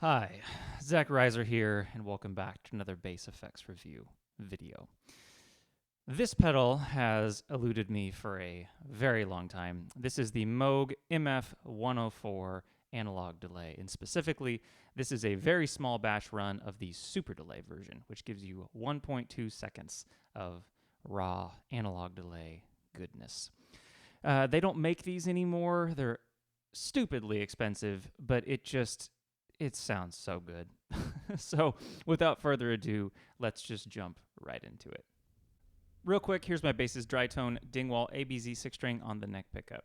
Hi, Zach Reiser here, and welcome back to another bass effects review video. This pedal has eluded me for a very long time. This is the Moog MF-104 analog delay, and specifically, this is a very small batch run of the super delay version, which gives you 1.2 seconds of raw analog delay goodness. They don't make these anymore. They're stupidly expensive, but it sounds so good. So without further ado, let's just jump right into it. Real quick, here's my bass's dry tone Dingwall ABZ 6-string on the neck pickup.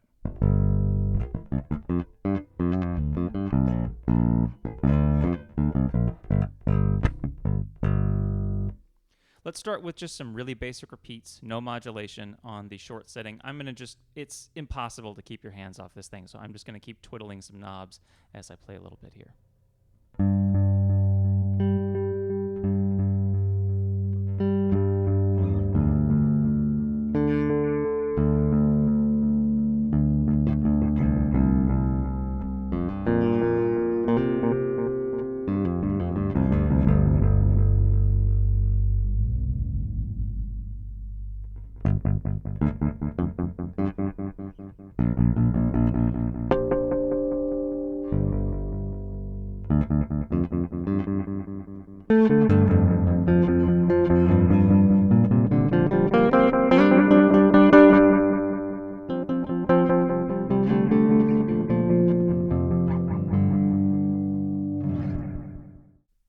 Let's start with just some really basic repeats, no modulation on the short setting. It's impossible to keep your hands off this thing, so I'm just going to keep twiddling some knobs as I play a little bit here.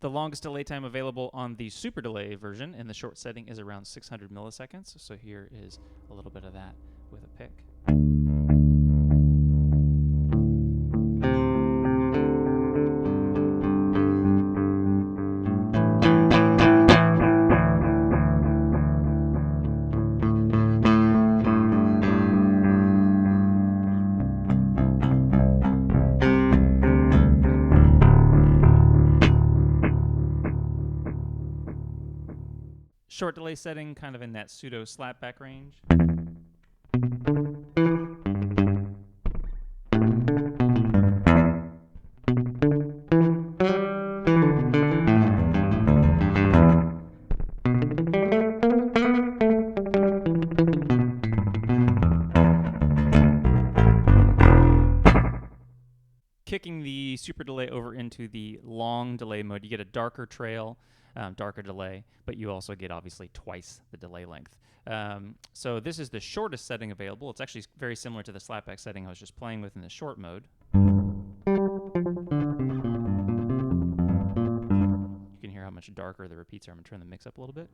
The longest delay time available on the super delay version in the short setting is around 600 milliseconds. So here is a little bit of that with a pick. Short delay setting, kind of in that pseudo slapback range. Kicking the super delay over into the long delay mode, you get a darker trail. Darker delay, but you also get obviously twice the delay length. So this is the shortest setting available. It's actually very similar to the slapback setting I was just playing with in the short mode. You can hear how much darker the repeats are. I'm going to turn the mix up a little bit.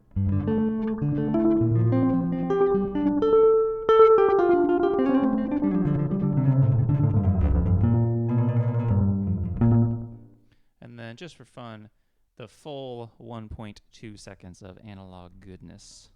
And then just for fun, the full 1.2 seconds of analog goodness.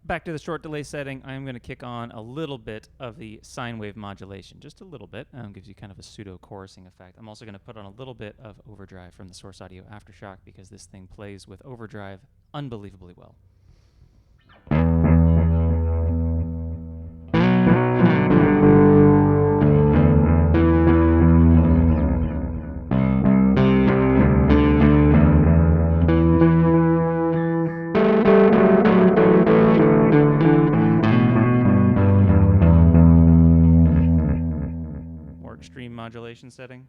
Back to the short delay setting, I'm going to kick on a little bit of the sine wave modulation, just a little bit. Gives you kind of a pseudo chorusing effect. I'm also going to put on a little bit of overdrive from the Source Audio Aftershock because this thing plays with overdrive unbelievably well. Extreme modulation setting.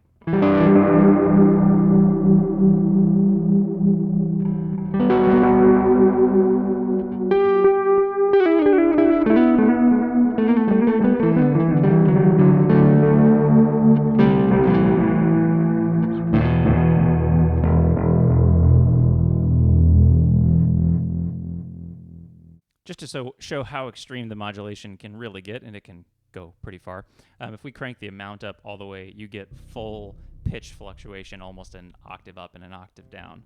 Just to show how extreme the modulation can really get, and it can go pretty far. If we crank the amount up all the way, you get full pitch fluctuation, almost an octave up and an octave down.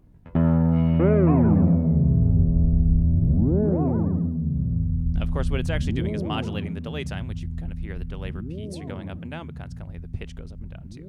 of course, what it's actually doing is modulating the delay time, which you can kind of hear the delay repeats. You're going up and down, but consequently the pitch goes up and down too.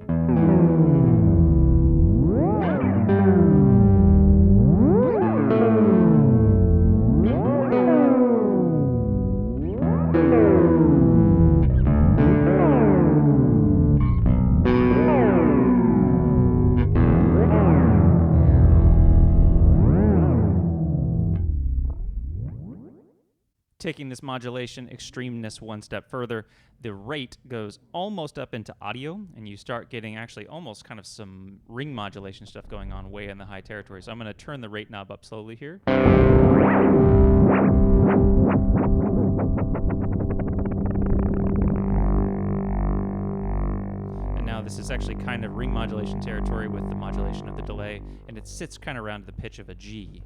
Taking this modulation extremeness one step further, the rate goes almost up into audio, and you start getting actually almost kind of some ring modulation stuff going on way in the high territory. So I'm going to turn the rate knob up slowly here. And now this is actually kind of ring modulation territory with the modulation of the delay, and it sits kind of around the pitch of a G.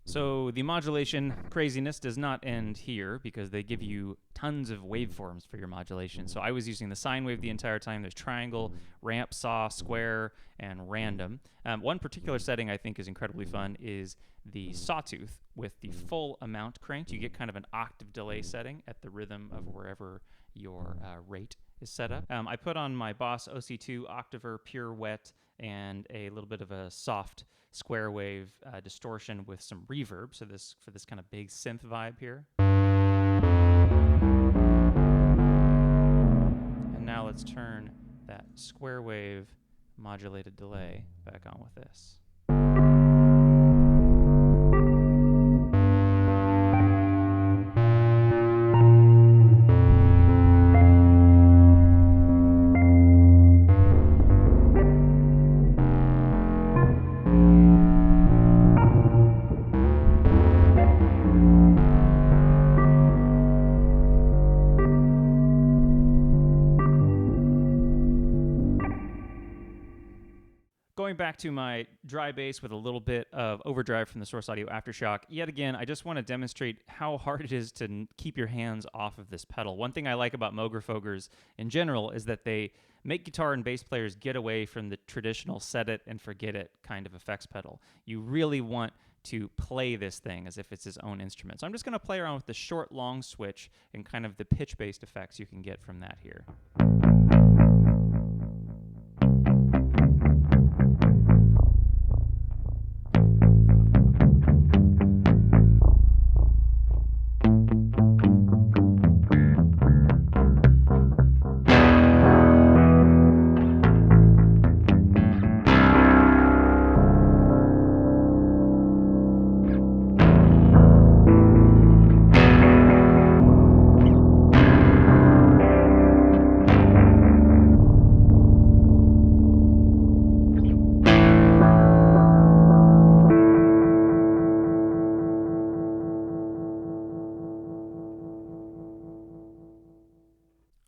So the modulation craziness does not end here because they give you tons of waveforms for your modulation. So I was using the sine wave the entire time. There's triangle, ramp, saw, square, and random. One particular setting I think is incredibly fun is the Sawtooth with the full amount cranked. You get kind of an octave delay setting at the rhythm of wherever your rate is set up. I put on my Boss OC2 Octaver Pure Wet and a little bit of a soft square wave distortion with some reverb, so for this kind of big synth vibe here. And now let's turn that square wave modulated delay back on with this. Going back to my dry bass with a little bit of overdrive from the Source Audio Aftershock, yet again, I just want to demonstrate how hard it is to keep your hands off of this pedal. One thing I like about MoogerFoogers in general is that they make guitar and bass players get away from the traditional set it and forget it kind of effects pedal. You really want to play this thing as if it's his own instrument. So I'm just going to play around with the short long switch and kind of the pitch-based effects you can get from that here.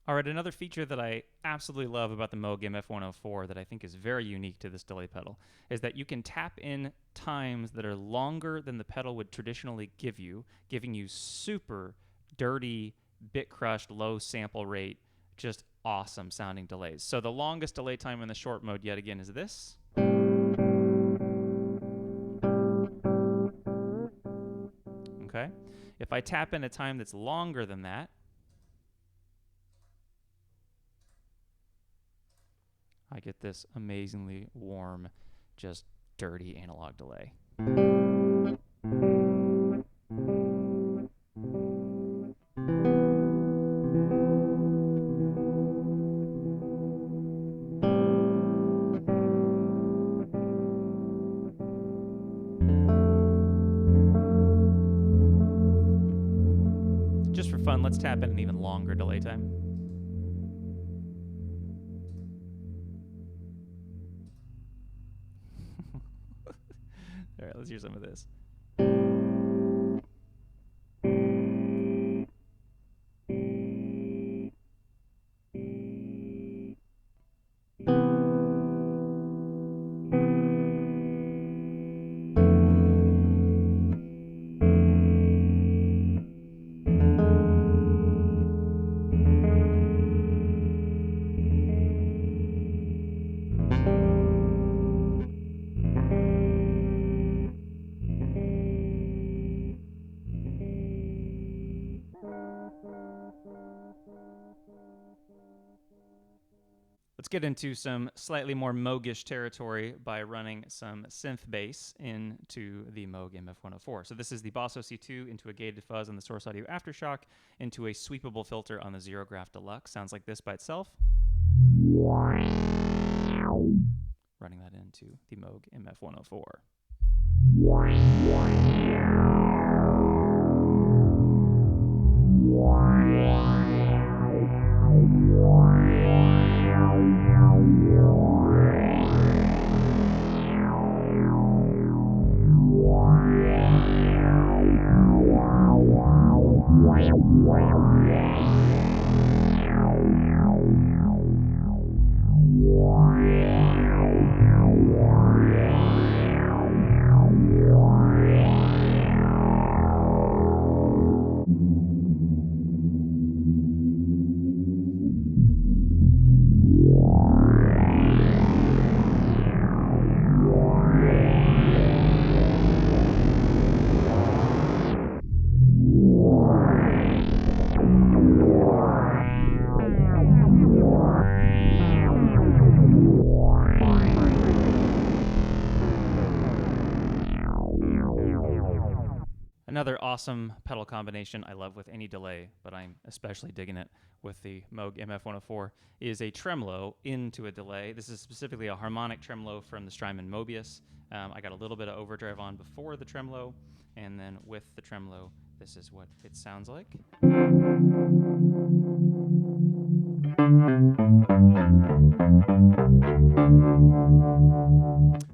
All right, another feature that I absolutely love about the Moog MF-104 that I think is very unique to this delay pedal is that you can tap in times that are longer than the pedal would traditionally give you, giving you super dirty, bit-crushed, low sample rate, just awesome sounding delays. So the longest delay time in the short mode, yet again, is this. Okay? If I tap in a time that's longer than that, I get this amazingly warm, just dirty analog delay. Just for fun, let's tap in an even longer delay time. All right, let's hear some of this. Let's get into some slightly more Moogish territory by running some synth bass into the Moog MF-104. So this is the Boss OC2 into a gated fuzz on the Source Audio Aftershock into a sweepable filter on the Xerograph Deluxe. Sounds like this by itself. Running that into the Moog MF-104. Another awesome pedal combination I love with any delay, but I'm especially digging it with the Moog MF-104, is a tremolo into a delay. This is specifically a harmonic tremolo from the Strymon Mobius. I got a little bit of overdrive on before the tremolo, and then with the tremolo, this is what it sounds like.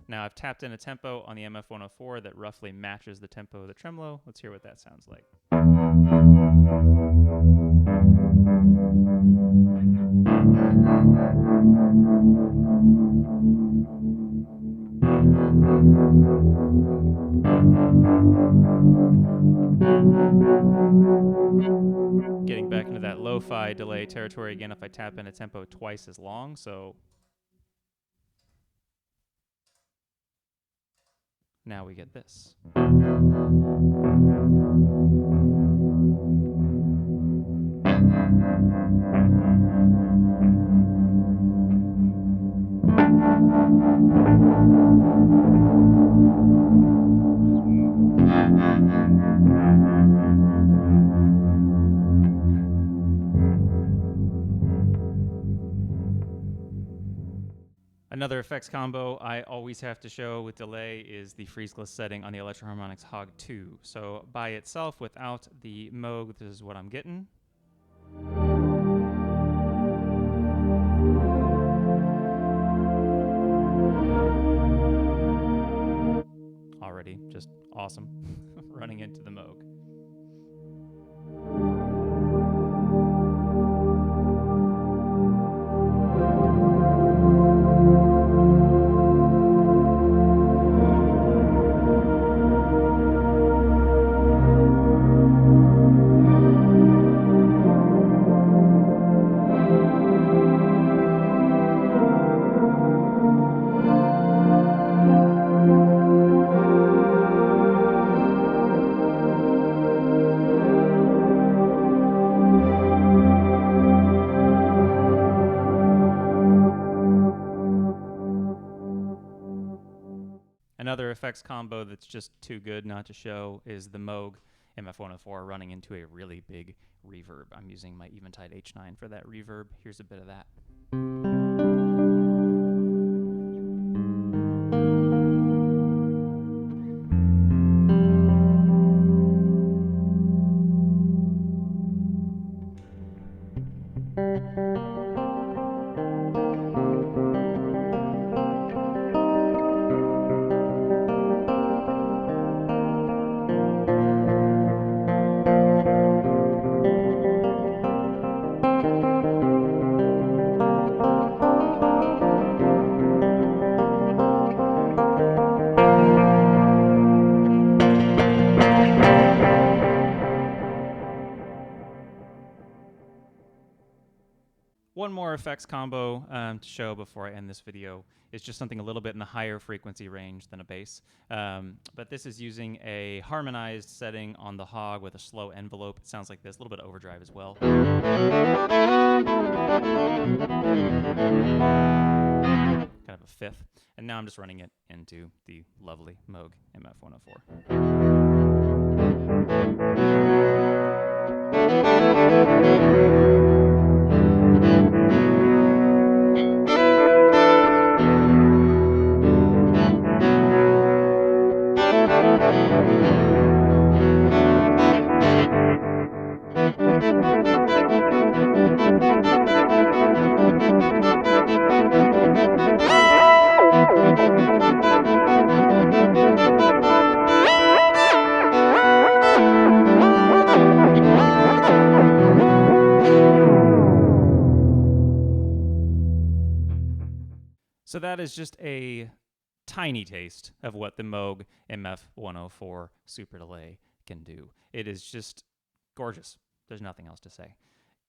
Now I've tapped in a tempo on the MF-104 that roughly matches the tempo of the tremolo. Let's hear what that sounds like. Getting back into that lo-fi delay territory again if I tap in a tempo twice as long, so now we get this. Another effects combo I always have to show with delay is the freezeless setting on the Electro-Harmonix Hog 2. So by itself, without the Moog, this is what I'm getting. Already just awesome running into the Moog. Another effects combo that's just too good not to show is the Moog MF-104 running into a really big reverb. I'm using my Eventide H9 for that reverb. Here's a bit of that. one more effects combo to show before I end this video. It's just something a little bit in the higher frequency range than a bass. But this is using a harmonized setting on the hog with a slow envelope. It sounds like this, a little bit of overdrive as well. Kind of a fifth. And now I'm just running it into the lovely Moog MF-104. So that is just a tiny taste of what the Moog MF-104 Super Delay can do. It is just gorgeous. There's nothing else to say.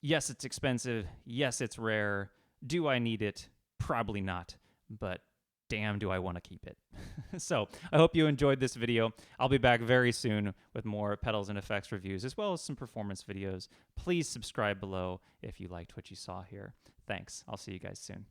Yes, it's expensive. Yes, it's rare. Do I need it? Probably not. But damn, do I want to keep it. So I hope you enjoyed this video. I'll be back very soon with more pedals and effects reviews, as well as some performance videos. Please subscribe below if you liked what you saw here. Thanks. I'll see you guys soon.